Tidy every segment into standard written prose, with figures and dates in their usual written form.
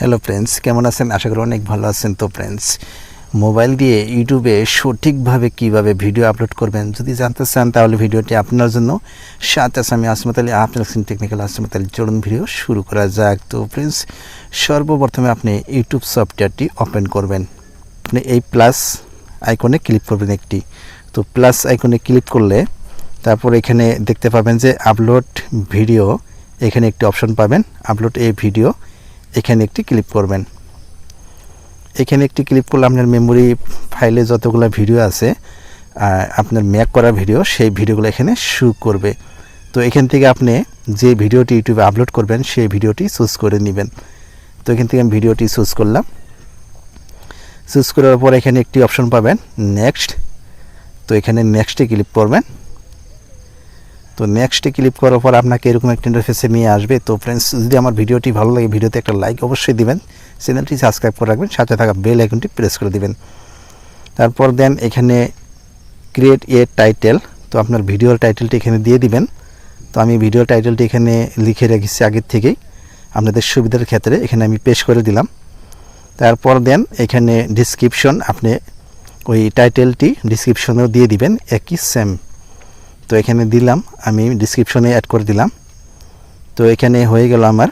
Hello friends, কেমন আছেন? আশা করি অনেক ভালো আছেন। তো ফ্রেন্ডস, মোবাইল দিয়ে ইউটিউবে সঠিকভাবে কিভাবে ভিডিও আপলোড করবেন যদি জানতে চান তাহলে ভিডিওটি আপনার জন্য। সাথে আছে আমি আসমাতালি, আপনার টেকনিক্যাল আসমাতালি। চলুন ভিডিও শুরু করা যাক। তো ফ্রেন্ডস, সর্বপ্রথমে আপনি ইউটিউব সফটওয়্যারটি ওপেন করবেন। আপনি এই প্লাস আইকনে ক্লিক করবেন একটি। তো প্লাস আইকনে ক্লিক করলে তারপর এখানে দেখতে পাবেন যে আপলোড ভিডিও, এখানে একটি অপশন পাবেন আপলোড এ ভিডিও, এখানে একটি ক্লিক করবেন। এখানে একটি ক্লিক করলে আপনার মেমোরি ফাইলে যতগুলো ভিডিও আছে আপনার মেক করা ভিডিও, সেই ভিডিওগুলো এখানে শো করবে। তো এখান থেকে আপনি যে ভিডিওটি ইউটিউবে আপলোড করবেন সেই ভিডিওটি চুজ করে নেবেন। তো এখান থেকে আমি ভিডিওটি চুজ করলাম। চুজ করার পর এখানে একটি অপশন পাবেন নেক্সট। তো এখানে নেক্সটে ক্লিক করবেন। তো নেক্সটে ক্লিক করার পর আপনাকে এরকম একটা ইন্টারফেসে নিয়ে আসবে। তো ফ্রেন্ডস, যদি আমার ভিডিওটি ভালো লাগে ভিডিওতে একটা লাইক অবশ্যই দিবেন, চ্যানেলটি সাবস্ক্রাইব করে রাখবেন, সাথে থাকা বেল আইকনটি প্রেস করে দিবেন। তারপর দেন এখানে ক্রিয়েট এ টাইটেল। তো আপনার ভিডিওর টাইটেলটি এখানে দিয়ে দিবেন। তো আমি ভিডিওর টাইটেলটি এখানে লিখে রেখেছি আগের থেকেই, আপনাদের সুবিধার ক্ষেত্রে এখানে আমি পেস্ট করে দিলাম। তারপর দেন এখানে ডিসক্রিপশন, আপনি ওই টাইটেলটি ডিসক্রিপশনেও দিয়ে দিবেন একই সেম। তো এখানে দিলাম, আমি ডিসক্রিপশনে অ্যাড করে দিলাম। তো এখানে হয়ে গেল আমার।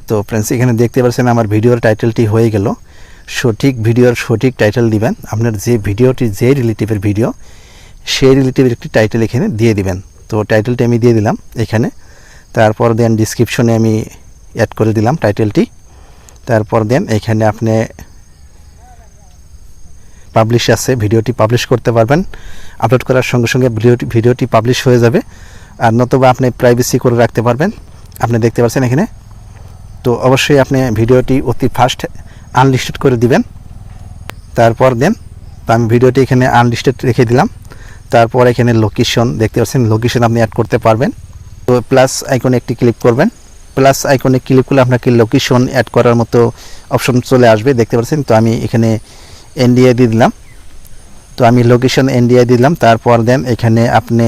তো ফ্রেন্ডস, এখানে দেখতে পাচ্ছেন আমার ভিডিওর টাইটেলটি হয়ে গেল। সঠিক ভিডিওর সঠিক টাইটেল দিবেন। আপনার যে ভিডিওটি যে রিলেটিভের ভিডিও সেই রিলেটিভের একটি টাইটেল এখানে দিয়ে দিবেন। তো টাইটেলটি আমি দিয়ে দিলাম এখানে। তারপর দেন ডিসক্রিপশনে আমি অ্যাড করে দিলাম টাইটেলটি। তারপর দেন এখানে আপনি পাবলিশ আছে, ভিডিওটি পাবলিশ করতে পারবেন। আপলোড করার সঙ্গে সঙ্গে ভিডিওটি পাবলিশ হয়ে যাবে। আর নতুবা আপনি প্রাইভেসি করে রাখতে পারবেন। আপনি দেখতে পাচ্ছেন এখানে। তো অবশ্যই আপনি ভিডিওটি অতি ফাস্ট আনলিস্টেড করে দিবেন। তারপর দেন তো আমি ভিডিওটি এখানে আনলিস্টেড রেখে দিলাম। তারপর এখানে লোকেশন দেখতে পাচ্ছেন, লোকেশন আপনি অ্যাড করতে পারবেন। তো প্লাস আইকনে একটি ক্লিক করবেন। প্লাস আইকনে ক্লিক করলে আপনাকে লোকেশন অ্যাড করার মতো অপশন চলে আসবে, দেখতে পাচ্ছেন। তো আমি এখানে ইন্ডিয়া দিয়ে দিলাম। তো আমি লোকেশন ইন্ডিয়া দিলাম। তারপর দেন এখানে আপনি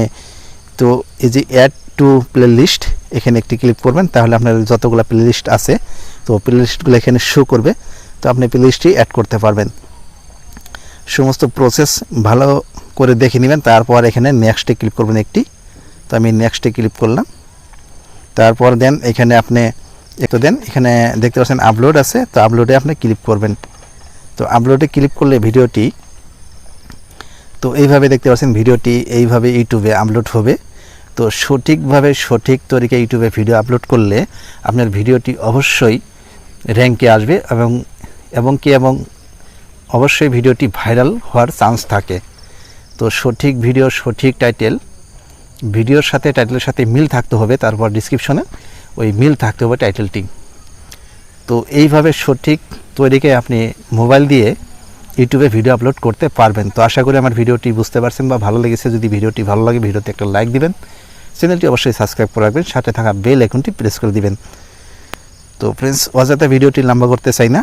তো এই যে অ্যাড টু প্লে লিস্ট, এখানে একটি ক্লিক করবেন। তাহলে আপনার যতগুলো প্লে লিস্ট আছে তো প্লে লিস্টগুলো এখানে শো করবে। তো আপনি প্লে লিস্টটি অ্যাড করতে পারবেন। সমস্ত প্রসেস ভালো করে দেখে নেবেন। তারপর এখানে নেক্সটে ক্লিক করবেন একটি। তো আমি নেক্সটে ক্লিক করলাম। তারপর দেন এখানে আপনি একটু দেন এখানে দেখতে পাচ্ছেন আপলোড আছে। তো আপলোডে আপনি ক্লিক করবেন। তো আপলোডে ক্লিক করলে ভিডিওটি তো এইভাবে দেখতে পাচ্ছেন, ভিডিওটি এইভাবে ইউটিউবে আপলোড হবে। তো সঠিকভাবে সঠিক তরিকায় ইউটিউবে ভিডিও আপলোড করলে আপনার ভিডিওটি অবশ্যই র্যাঙ্কে আসবে এবং অবশ্যই ভিডিওটি ভাইরাল হওয়ার চান্স থাকে। তো সঠিক ভিডিও সঠিক টাইটেল, ভিডিওর সাথে টাইটেলের সাথে মিল থাকতে হবে। তারপর ডিসক্রিপশনে ওই মিল থাকতে হবে টাইটেলটি। তো এইভাবে সঠিক তরিকায় আপনি মোবাইল দিয়ে ইউটিউবে ভিডিও আপলোড করতে পারবেন। তো আশা করি আমার ভিডিওটি বুঝতে পারছেন বা ভালো লেগেছে। যদি ভিডিওটি ভালো লাগে ভিডিওতে একটা লাইক দিবেন, চ্যানেলটি অবশ্যই সাবস্ক্রাইব করে রাখবেন, সাথে থাকা বেল আইকনটি প্রেস করে দিবেন। তো ফ্রেন্ডস, অযথা ভিডিওটি লম্বা করতে চাই না,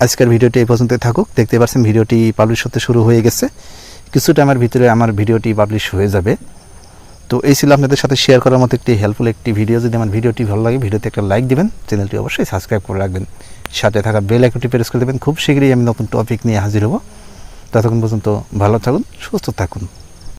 আজকের ভিডিওটি এই পর্যন্তই থাকুক। দেখতে পাচ্ছেন ভিডিওটি পাবলিশ হতে শুরু হয়ে গেছে। কিছুটা আমার ভিতরে আমার ভিডিওটি পাবলিশ হয়ে যাবে। তো এই ছিল আপনাদের সাথে শেয়ার করার মতো একটি হেল্পফুল একটি ভিডিও। যদি আমার ভিডিওটি ভালো লাগে ভিডিওতে একটা লাইক দিবেন, চ্যানেলটি অবশ্যই সাবস্ক্রাইব করে রাখবেন, সাথে থাকা বেল আইকনটি প্রেস করে দেবেন। খুব শীঘ্রই আমি নতুন টপিক নিয়ে হাজির হব। ততক্ষণ পর্যন্ত ভালো থাকুন, সুস্থ থাকুন।